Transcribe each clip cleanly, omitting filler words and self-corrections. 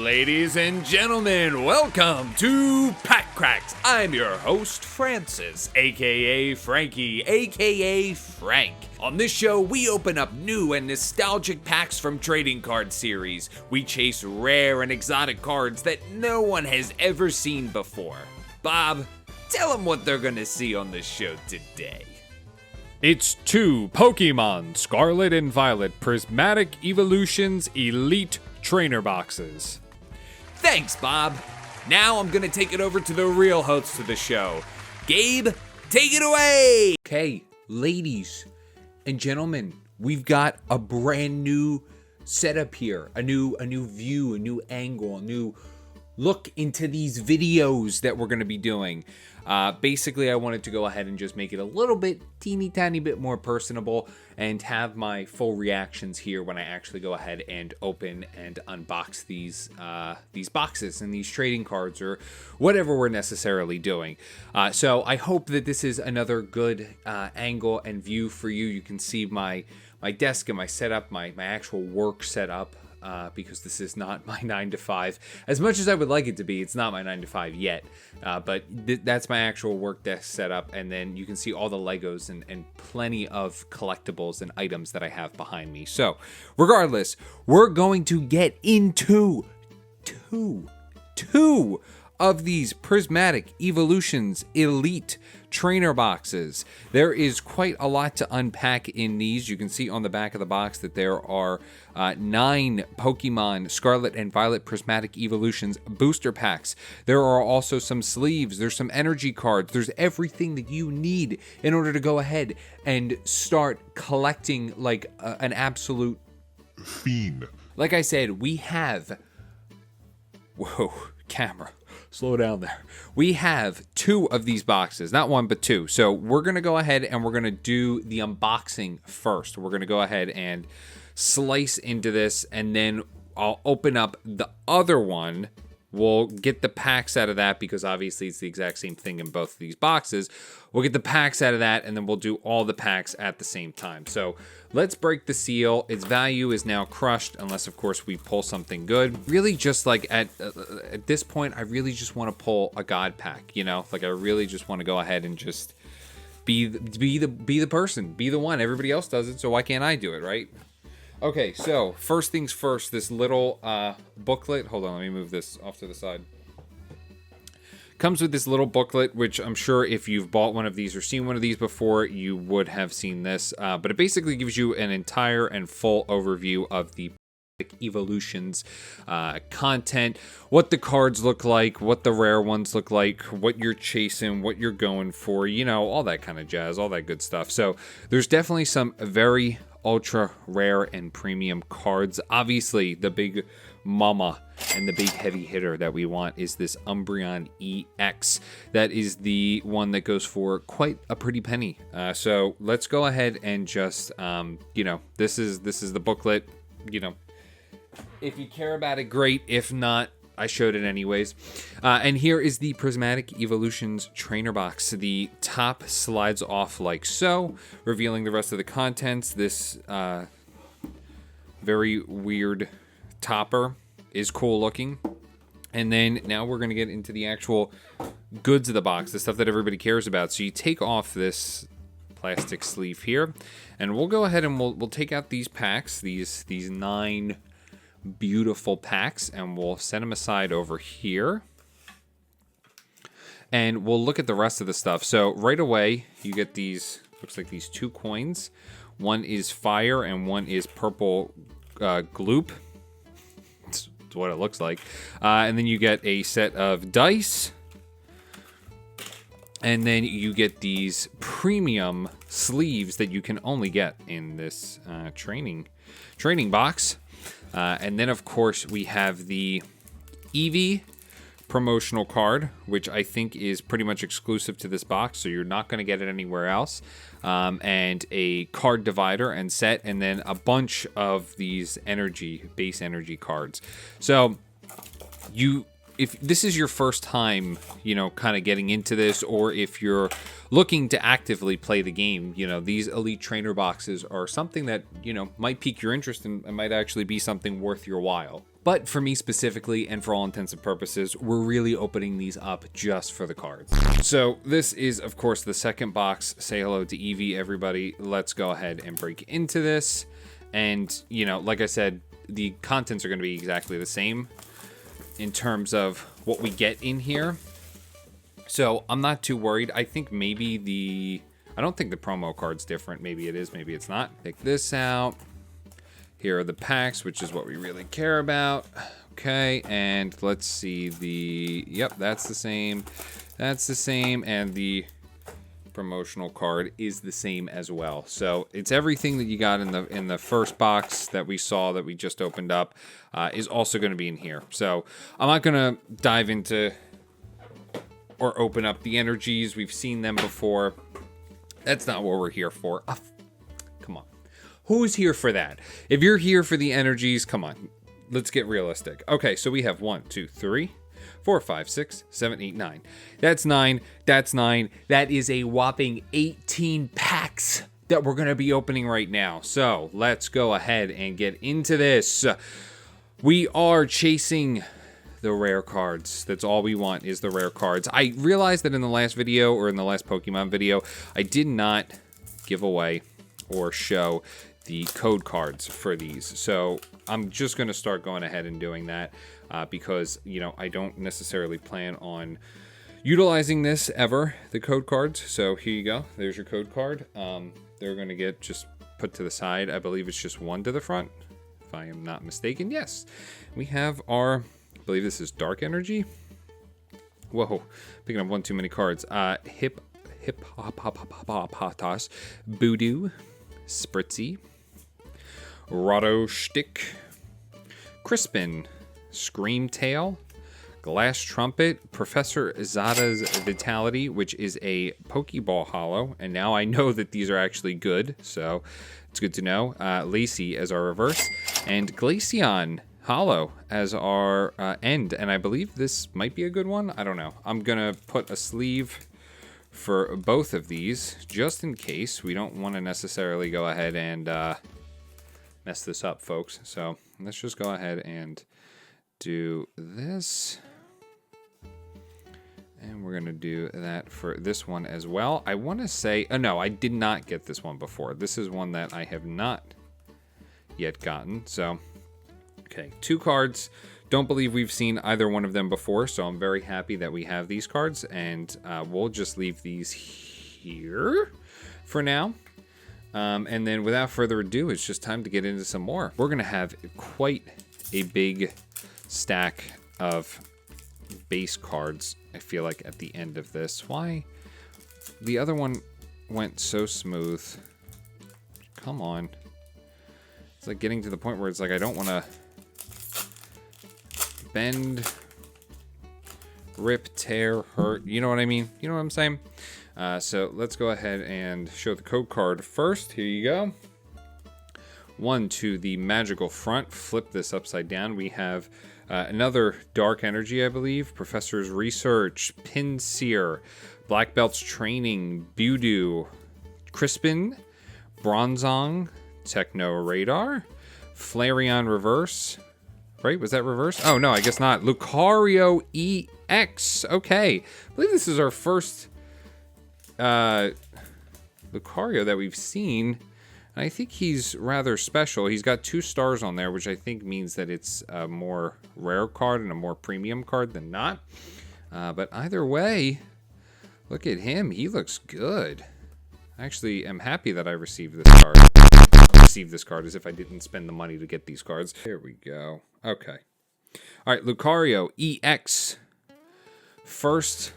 Ladies and gentlemen, welcome to Pack Cracks. I'm your host, Francis, aka Frankie, aka Frank. On this show, we open up new and nostalgic packs from trading card series. We chase rare and exotic cards that no one has ever seen before. Bob, tell them what they're gonna see on the show today. It's 2 Pokémon Scarlet and Violet Prismatic Evolutions Elite Trainer Boxes. Thanks, Bob. Now I'm gonna take it over to the real host of the show. Gabe, take it away! Okay, ladies and gentlemen, we've got a brand new setup here. A new view, a new angle, a new look into these videos that we're gonna be doing. Basically, I wanted to go ahead and just make it a little bit, teeny tiny bit more personable and have my full reactions here when I actually go ahead and open and unbox these boxes and these trading cards or whatever we're necessarily doing. So I hope that this is another good angle and view for you. You can see my desk and my setup, my actual work setup. Because this is not my 9 to 5. As much as I would like it to be, it's not my 9 to 5 yet. But that's my actual work desk setup. And then you can see all the Legos and plenty of collectibles and items that I have behind me. So, regardless, we're going to get into two of these Prismatic Evolutions Elite Trainer Boxes. There is quite a lot to unpack in these. You can see on the back of the box that there are 9 Pokemon Scarlet and Violet Prismatic Evolutions booster packs. There are also some sleeves. There's some energy cards. There's everything that you need in order to go ahead and start collecting like an absolute fiend. Like I said, we have... Whoa, camera. Slow down there. We have 2 of these boxes, not 1, but 2. So we're going to go ahead and we're going to do the unboxing first. We're going to go ahead and slice into this, and then I'll open up the other one. We'll get the packs out of that because obviously it's the exact same thing in both of these boxes. We'll get the packs out of that, and then we'll do all the packs at the same time. So let's break the seal. Its value is now crushed unless, of course, we pull something good. Really just like at this point, I really just want to pull a God pack, you know? Like I really just want to go ahead and just be the person, be the one. Everybody else does it, so why can't I do it, right? Okay, so first things first, this little booklet. Hold on, let me move this off to the side. Comes with this little booklet, which I'm sure if you've bought one of these or seen one of these before, you would have seen this. But it basically gives you an entire and full overview of the Evolutions content, what the cards look like, what the rare ones look like, what you're chasing, what you're going for, you know, all that kind of jazz, all that good stuff. So there's definitely some very ultra rare and premium cards. Obviously, the big mama and the big heavy hitter that we want is this Umbreon EX. That is the one that goes for quite a pretty penny. So let's go ahead and just, you know, this is the booklet. You know, if you care about it, great. If not, I showed it anyways. And here is the Prismatic Evolutions Trainer Box. The top slides off like so, revealing the rest of the contents. This very weird topper is cool looking. And then now we're going to get into the actual goods of the box, the stuff that everybody cares about. So you take off this plastic sleeve here, and we'll go ahead and we'll take out these packs, these 9 beautiful packs, and we'll set them aside over here, and we'll look at the rest of the stuff. So right away you get these, looks like these 2 coins. One is fire and one is purple gloop. That's what it looks like. And then you get a set of dice, and then you get these premium sleeves that you can only get in this training box. And then, of course, we have the Eevee promotional card, which I think is pretty much exclusive to this box, so you're not going to get it anywhere else. And a card divider and set, and then a bunch of these base energy cards. So if this is your first time, you know, kind of getting into this, or if you're looking to actively play the game, you know, these Elite Trainer boxes are something that, you know, might pique your interest and might actually be something worth your while. But for me specifically, and for all intents and purposes, we're really opening these up just for the cards. So this is, of course, the second box. Say hello to Eevee, everybody. Let's go ahead and break into this. And, you know, like I said, the contents are going to be exactly the same in terms of what we get in here. So I'm not too worried. I think maybe I don't think the promo card's different. Maybe it is, maybe it's not. Take this out. Here are the packs, which is what we really care about. Okay, and let's see yep, that's the same. That's the same, and the promotional card is the same as well. So it's everything that you got in the first box that we saw that we just opened up is also going to be in here. So I'm not going to dive into or open up the energies. We've seen them before. That's not what we're here for. Come on. Who's here for that? If you're here for the energies, come on. Let's get realistic. Okay, so we have 1, 2, 3, 4, 5, 6, 7, 8, 9. That's 9. That's 9. That is a whopping 18 packs that we're going to be opening right now. So let's go ahead and get into this. We are chasing the rare cards. That's all we want is the rare cards. I realized that in the last video, or in the last Pokemon video, I did not give away or show the code cards for these. So I'm just going to start going ahead and doing that because, you know, I don't necessarily plan on utilizing this ever, the code cards. So here you go. There's your code card. They're going to get just put to the side. I believe it's just one to the front, if I am not mistaken. Yes. We have our, I believe this is Dark Energy. Whoa, picking up one too many cards. Hippopotamus, Voodoo, Spritzy, Rotostick, Crispin, Screamtail, Glass Trumpet, Professor Zada's Vitality, which is a Pokeball Hollow, and now I know that these are actually good, so it's good to know. Lacey as our reverse, and Glaceon Hollow as our end, and I believe this might be a good one. I don't know. I'm gonna put a sleeve for both of these, just in case. We don't want to necessarily go ahead and mess this up, folks. So let's just go ahead and do this. And we're going to do that for this one as well. I want to say, oh no, I did not get this one before. This is one that I have not yet gotten. So, okay, 2 cards. Don't believe we've seen either one of them before, so I'm very happy that we have these cards, and we'll just leave these here for now. And then without further ado, it's just time to get into some more. We're going to have quite a big stack of base cards, I feel like, at the end of this. Why? The other one went so smooth. Come on. It's like getting to the point where it's like I don't want to bend, rip, tear, hurt. You know what I mean? You know what I'm saying? So let's go ahead and show the code card first. Here you go. 1 to the magical front. Flip this upside down. We have another Dark Energy, I believe. Professor's Research, Pinsir, Black Belt's Training, Voodoo, Crispin, Bronzong, Techno Radar, Flareon Reverse. Right? Was that reverse? Oh, no, I guess not. Lucario EX. Okay. I believe this is our first Lucario that we've seen. And I think he's rather special. He's got 2 stars on there, which I think means that it's a more rare card and a more premium card than not. But either way, look at him. He looks good. I actually am happy that I received this card. Received this card as if I didn't spend the money to get these cards. Here we go. Okay. All right, Lucario EX. First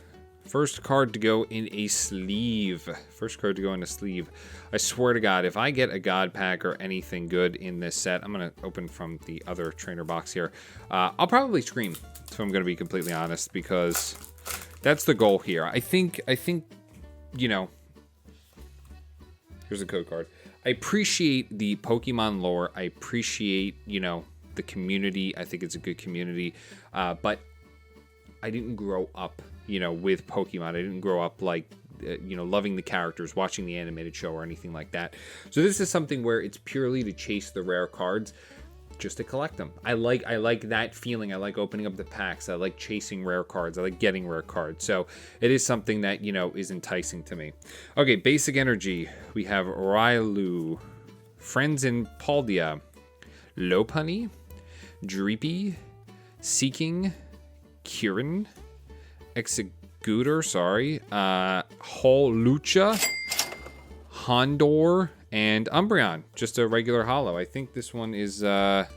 card to go in a sleeve. First card to go in a sleeve. I swear to God, if I get a God pack or anything good in this set, I'm going to open from the other trainer box here. I'll probably scream, if I'm going to be completely honest, because that's the goal here. I think, you know, here's a code card. I appreciate the Pokemon lore. I appreciate, you know, the community. I think it's a good community. But I didn't grow up, you know, with Pokemon. I didn't grow up like, you know, loving the characters, watching the animated show or anything like that. So this is something where it's purely to chase the rare cards. just to collect them. I like that feeling. I like opening up the packs. I like chasing rare cards. I like getting rare cards. So it is something that, you know, is enticing to me. Okay, basic energy. We have Railu, Friends in Paldia, Lopunny, Dreepy, Seeking, Kirin, Executor, Holucha, Hondor, and Umbreon. Just a regular holo. I think this one is not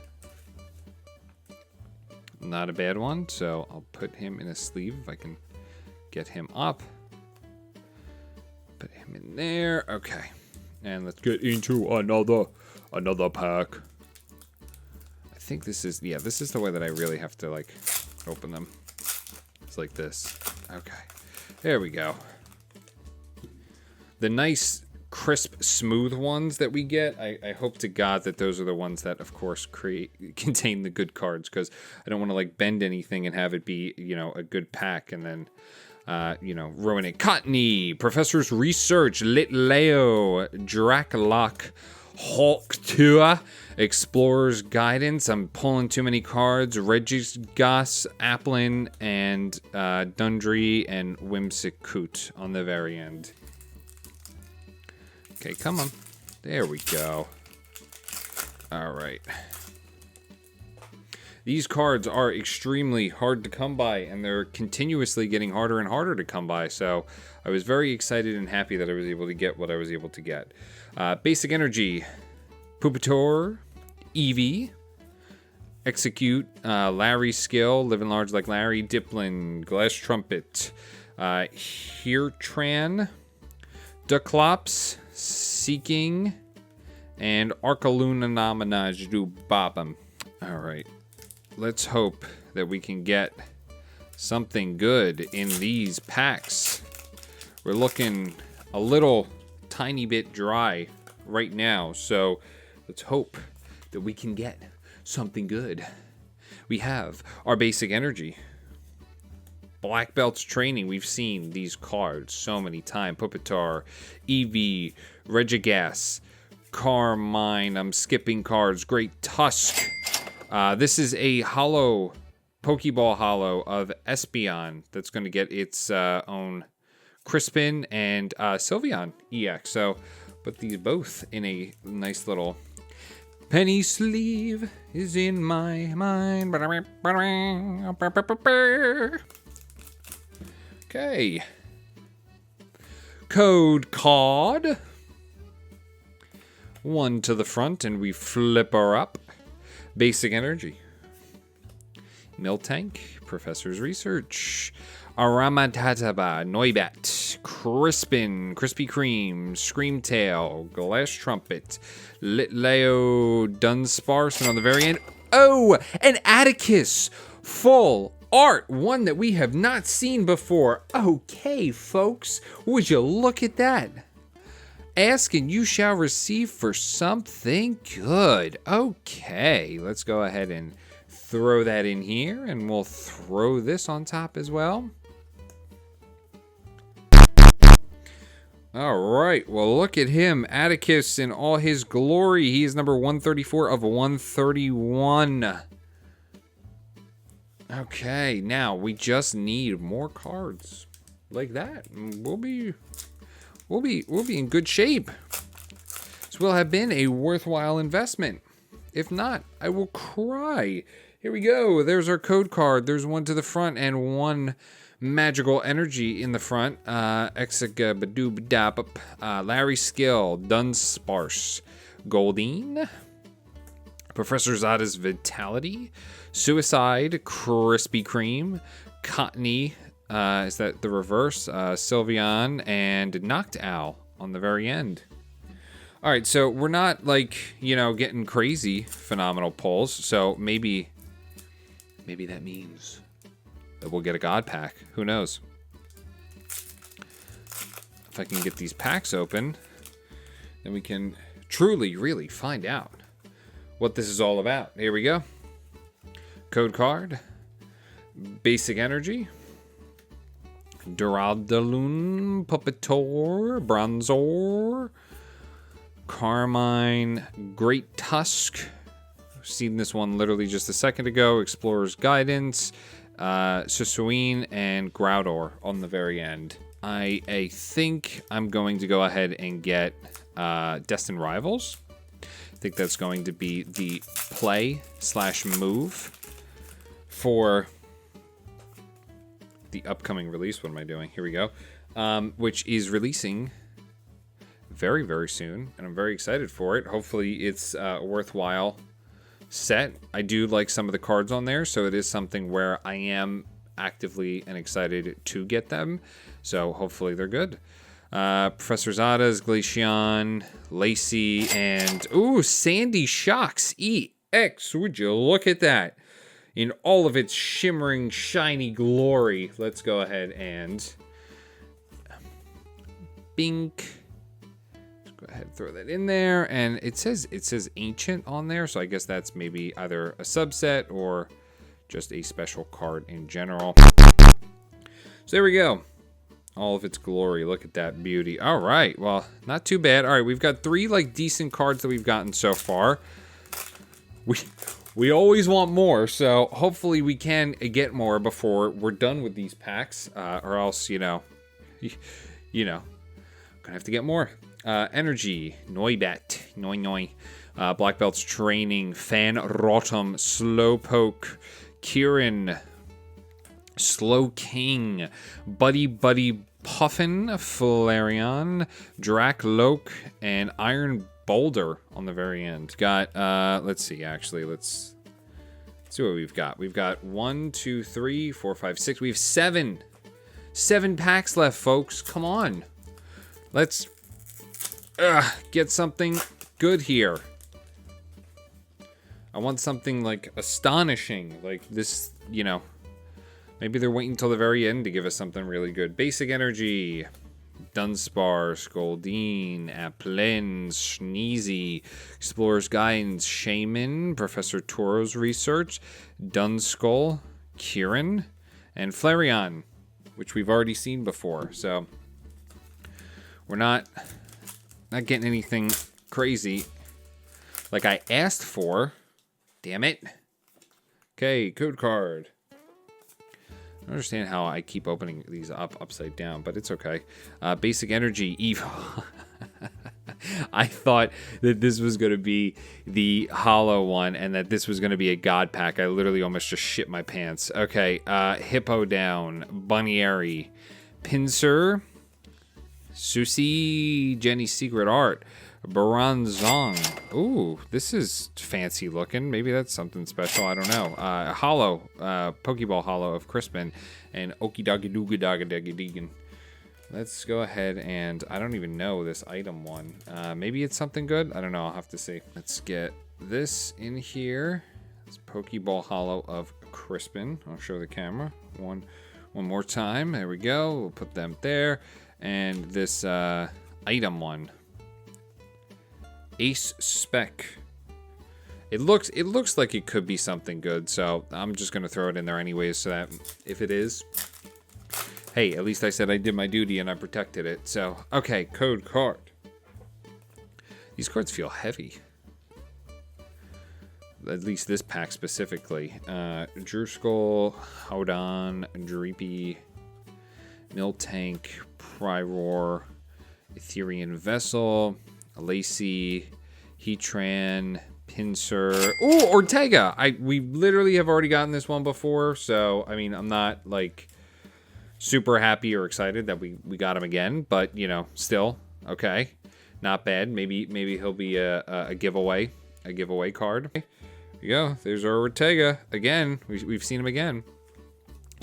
a bad one, so I'll put him in a sleeve if I can get him up. Put him in there. Okay. And let's get into another pack. I think this is, yeah, this is the way that I really have to, like, open them. It's like this. Okay. There we go. The nice, crisp, smooth ones that we get, I hope to God that those are the ones that, of course, contain the good cards, because I don't want to, like, bend anything and have it be, you know, a good pack and then, you know, ruin it. Cottony, Professor's Research, Litleo, Draclock, Hulk Tua, Explorer's Guidance. I'm pulling too many cards. Regigigas, Applin, and Dundry and Whimsicute on the very end. Okay, come on. There we go. All right. These cards are extremely hard to come by, and they're continuously getting harder and harder to come by, so I was very excited and happy that I was able to get what I was able to get. Basic Energy, Pupitor, Eevee, Execute, Larry Skill, Living Large Like Larry, Diplin, Glass Trumpet, Heartran, Duclops, Seeking, and Arcalunanominaj. Alright. Let's hope that we can get something good in these packs. We're looking a little tiny bit dry right now, so let's hope that we can get something good. We have our Basic Energy. Black Belt's Training. We've seen these cards so many times. Pupitar, Eevee, Regigas, Carmine. I'm skipping cards. Great Tusk. This is a holo, Pokeball holo of Espeon that's going to get its own Crispin and Sylveon EX. So put these both in a nice little penny sleeve is in my mind. Okay. Code card. One to the front and we flip her up. Basic Energy. Miltank, Professor's Research. Aramataba, Noibat, Crispin, Krispy Kreme, Screamtail, Glass Trumpet, Litleo, Dunsparce, and on the very end, oh, an Atticus, full art, one that we have not seen before. Okay, folks, would you look at that? Ask and you shall receive for something good. Okay, let's go ahead and throw that in here, and we'll throw this on top as well. All right, well, look at him, Atticus in all his glory. He is number 134 of 131. Okay, now we just need more cards like that. We'll be in good shape. This will have been a worthwhile investment. If not, I will cry. Here we go. There's our code card. There's one to the front and one magical energy in the front. Larry Skill, Dunsparce, Goldeen, Professor Zada's Vitality, Suicide, Krispy Kreme, Cottony, is that the reverse? Sylveon, and Knocked Owl on the very end. All right, so we're not, like, you know, getting crazy phenomenal pulls, so maybe that means that we'll get a God pack. Who knows? If I can get these packs open, then we can truly, really find out what this is all about. Here we go. Code card. Basic Energy. Duraludon, Pupitor, Bronzor, Carmine, Great Tusk, Seen this one literally just a second ago. Explorer's Guidance, Susuin, and Groudor on the very end. I think I'm going to go ahead and get Destined Rivals. I think that's going to be the play/move for the upcoming release. What am I doing? Here we go. Which is releasing very, very soon, and I'm very excited for it. Hopefully it's a worthwhile set. I do like some of the cards on there, so it is something where I am actively and excited to get them. So hopefully they're good. Professor Zada's, Glaceon, Lacey, and ooh, Sandy Shocks EX. Would you look at that in all of its shimmering, shiny glory? Let's go ahead and bink. Let's go ahead and throw that in there, and it says ancient on there, so I guess that's maybe either a subset or just a special card in general. So there we go. All of its glory. Look at that beauty. All right. Well, not too bad. All right. We've got 3 like decent cards that we've gotten so far. We always want more. So hopefully we can get more before we're done with these packs. Or else, gonna have to get more. Energy. Noibat. Noi. Black Belt's Training. Fan Rotom. Slowpoke. Kieran. Slow King, Buddy Puffin, Flareon, Dracloak, and Iron Boulder on the very end. Got, let's see, actually, let's see what we've got. We've got 1, 2, 3, 4, 5, 6. We have 7 packs left, folks. Come on. Let's get something good here. I want something, like, astonishing. Like, this, maybe they're waiting until the very end to give us something really good. Basic Energy, Dunsparce, Scoldine, Applin, Sneezy, Explorer's Guidance, Shaman, Professor Toro's Research, Dunskull, Kieran, and Flareon, which we've already seen before. So we're not getting anything crazy like I asked for. Damn it. Okay, code card. I don't understand how I keep opening these up upside down, but it's okay. Basic Energy, Evil. I thought that this was going to be the hollow one and that this was going to be a god pack. I literally almost just shit my pants. Okay, Hippo Down, Bunnyary, Pinsir, Susie, Jenny's Secret Art, Baranzong. Ooh, this is fancy looking. Maybe that's something special. I don't know. Hollow, Pokeball Hollow of Crispin, and Okidogidoogadogadagidegan. Let's go ahead and I don't even know this item one. Maybe it's something good. I don't know. I'll have to see. Let's get this in here. It's Pokeball Hollow of Crispin. I'll show the camera one more time. There we go. We'll put them there. And this item one. Ace Spec. It looks like it could be something good, so I'm just gonna throw it in there anyways, so that if it is, hey, at least I said I did my duty and I protected it. So okay, code card. These cards feel heavy. At least this pack specifically. Druskull, Howdon, Dreepy, Miltank, Priroar, Etherean Vessel, Lacey, Heatran, Pinsir. Ooh, Ortega! We literally have already gotten this one before, so, I mean, I'm not, like, super happy or excited that we got him again, but, still, okay. Not bad. Maybe he'll be a giveaway card. There you go. There's our Ortega. Again, we've seen him again.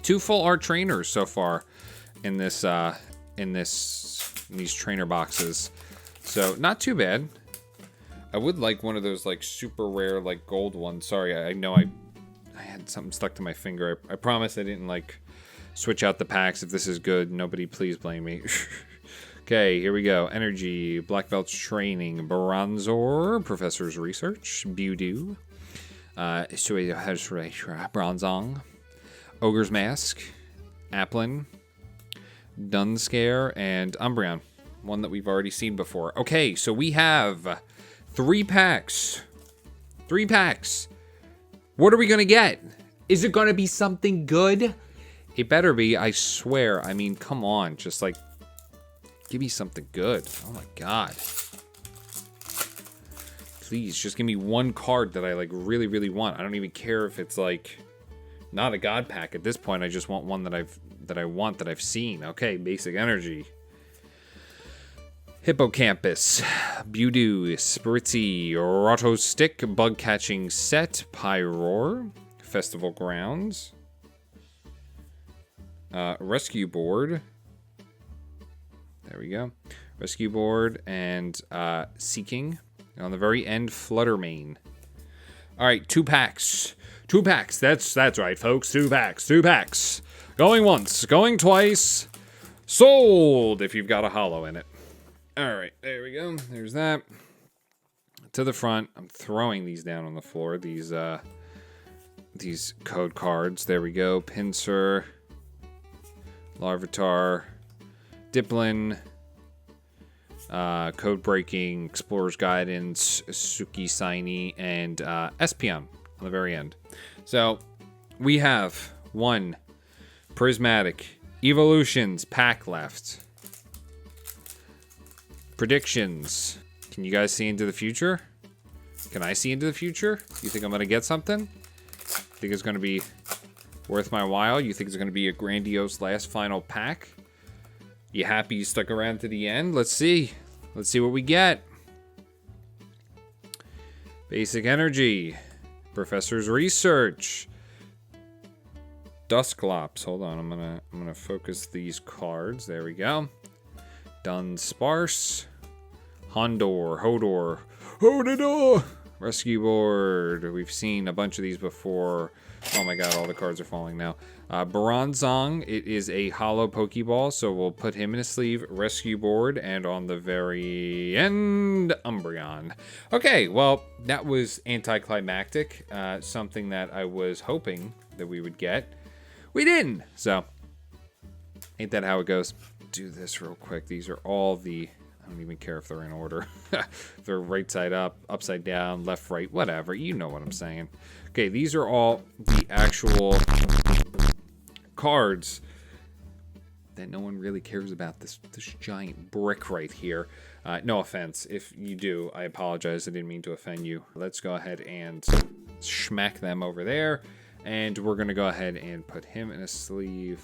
2 full art trainers so far in these trainer boxes. So, not too bad. I would like one of those, like, super rare, like, gold ones. Sorry, I know I had something stuck to my finger. I promise I didn't, like, switch out the packs. If this is good, nobody please blame me. Okay, here we go. Energy, Black Belt's Training, Bronzor, Professor's Research, Bewdoo, Bronzong, Ogre's Mask, Applin, Dunscare, and Umbreon. One that we've already seen before. Okay, so we have 3 packs. 3 packs What are we going to get? Is it going to be something good? It better be, I swear. I mean, come on. Just like, give me something good. Oh my god. Please, just give me one card that I like really, really want. I don't even care if it's like not a god pack at this point. I just want one that I've seen. Okay, basic energy. Hippocampus, Budew, Spritzy, Roto Stick, Bug Catching Set, Pyroar, Festival Grounds, Rescue Board. There we go. Rescue Board and Seeking. And on the very end, Fluttermane. All right, 2 packs. 2 packs. That's right, folks. 2 packs. 2 packs. Going once, going twice. Sold if you've got a holo in it. All right, there we go. There's that. To the front. I'm throwing these down on the floor. These code cards. There we go. Pinsir, Larvitar, Diplin, Code Breaking, Explorer's Guidance, Suki Saini, and Espeon on the very end. So we have 1 Prismatic Evolutions pack left. Predictions. Can you guys see into the future? Can I see into the future? You think I'm going to get something? Think it's going to be worth my while? You think it's going to be a grandiose last final pack? You happy you stuck around to the end? Let's see. Let's see what we get. Basic Energy. Professor's Research. Dusclops. Hold on, I'm gonna focus these cards. There we go. Dunsparce. Hodor. Rescue Board. We've seen a bunch of these before. Oh my god, all the cards are falling now. Bronzong, it is a hollow Pokeball, so we'll put him in a sleeve. Rescue Board, and on the very end, Umbreon. Okay, well, that was anticlimactic. Something that I was hoping that we would get. We didn't! So, ain't that how it goes? Do this real quick. These are all the... I don't even care if they're in order. They're right side up, upside down, left, right, whatever. You know what I'm saying. Okay, these are all the actual cards that no one really cares about. This giant brick right here. No offense. If you do, I apologize. I didn't mean to offend you. Let's go ahead and smack them over there. And we're going to go ahead and put him in a sleeve.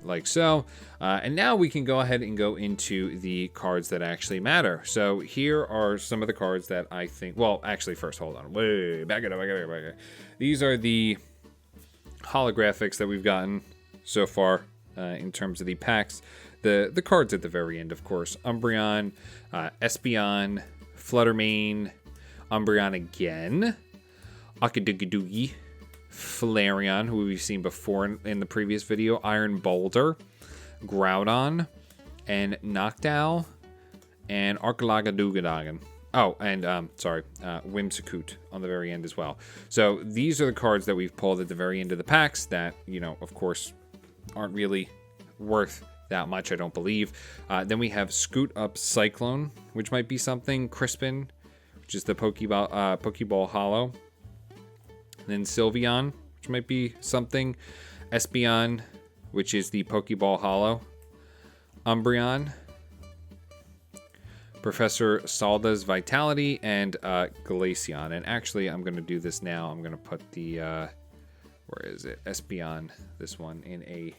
Like so. And now we can go ahead and go into the cards that actually matter. So here are some of the cards that I think... Well, actually, first, hold on. Back it up. These are the holographics that we've gotten so far in terms of the packs. The cards at the very end, of course. Umbreon, Espeon, Fluttermane, Umbreon again, Akadugadugi, Flareon, who we've seen before in the previous video, Iron Boulder, Groudon, and Noctowl, and Arcalagadugadogan. Oh, and, Whimsicute on the very end as well. So these are the cards that we've pulled at the very end of the packs that, you know, of course, aren't really worth that much, I don't believe. Then we have Scoot Up Cyclone, which might be something. Crispin, which is the Pokeball Hollow. Then Sylveon, which might be something. Espeon, which is the Pokeball Hollow. Umbreon. Professor Salda's Vitality, and Glaceon. And actually, I'm going to do this now. I'm going to put the, where is it? Espeon, this one, in a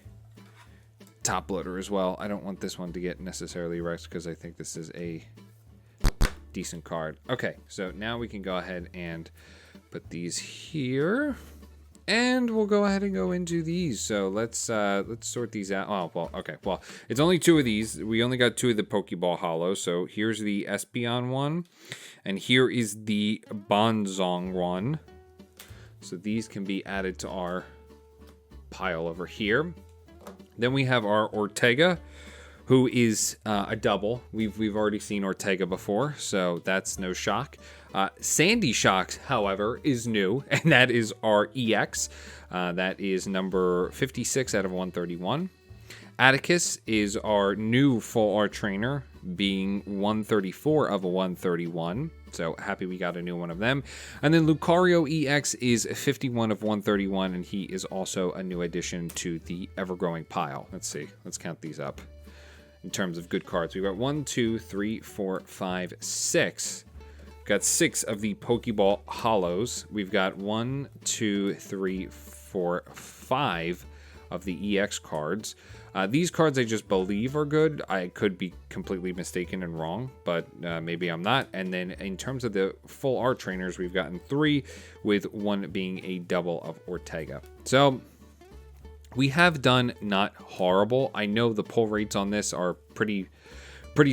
top loader as well. I don't want this one to get necessarily wrecked because I think this is a decent card. Okay, so now we can go ahead and put these here, and we'll go ahead and go into these. So let's sort these out. Oh, well, okay. Well, it's only 2 of these. We only got 2 of the Pokeball Hollow. So here's the Espeon one, and here is the Bronzong one. So these can be added to our pile over here. Then we have our Ortega, who is a double. We've already seen Ortega before, so that's no shock. Sandy Shocks, however, is new, and that is our EX. That is number 56 out of 131. Atticus is our new full art trainer, being 134 of 131. So happy we got a new one of them. And then Lucario EX is 51 of 131, and he is also a new addition to the ever-growing pile. Let's see. Let's count these up. In terms of good cards, we've got 1, 2, 3, 4, 5, 6. Got 6 of the Pokeball Hollows. We've got 1, 2, 3, 4, 5 of the EX cards. These cards I just believe are good. I could be completely mistaken and wrong, but maybe I'm not. And then in terms of the full art trainers, we've gotten 3, with 1 being a double of Ortega. So we have done not horrible. I know the pull rates on this are pretty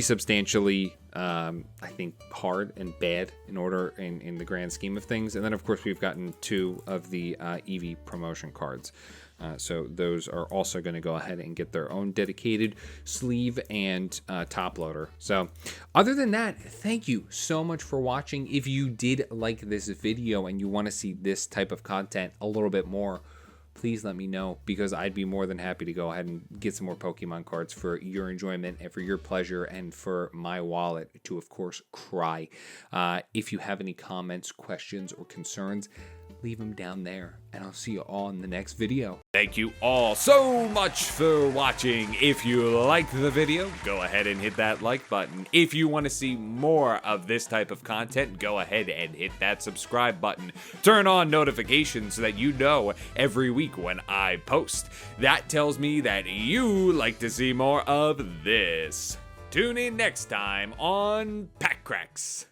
substantially, I think, hard and bad in the grand scheme of things. And then, of course, we've gotten 2 of the Eevee promotion cards. So those are also going to go ahead and get their own dedicated sleeve and top loader. So other than that, thank you so much for watching. If you did like this video and you want to see this type of content a little bit more, please let me know, because I'd be more than happy to go ahead and get some more Pokemon cards for your enjoyment and for your pleasure and for my wallet to, of course, cry. If you have any comments, questions, or concerns, leave them down there, and I'll see you all in the next video. Thank you all so much for watching. If you liked the video, go ahead and hit that like button. If you want to see more of this type of content, go ahead and hit that subscribe button. Turn on notifications so that you know every week when I post. That tells me that you like to see more of this. Tune in next time on Pack Cracks.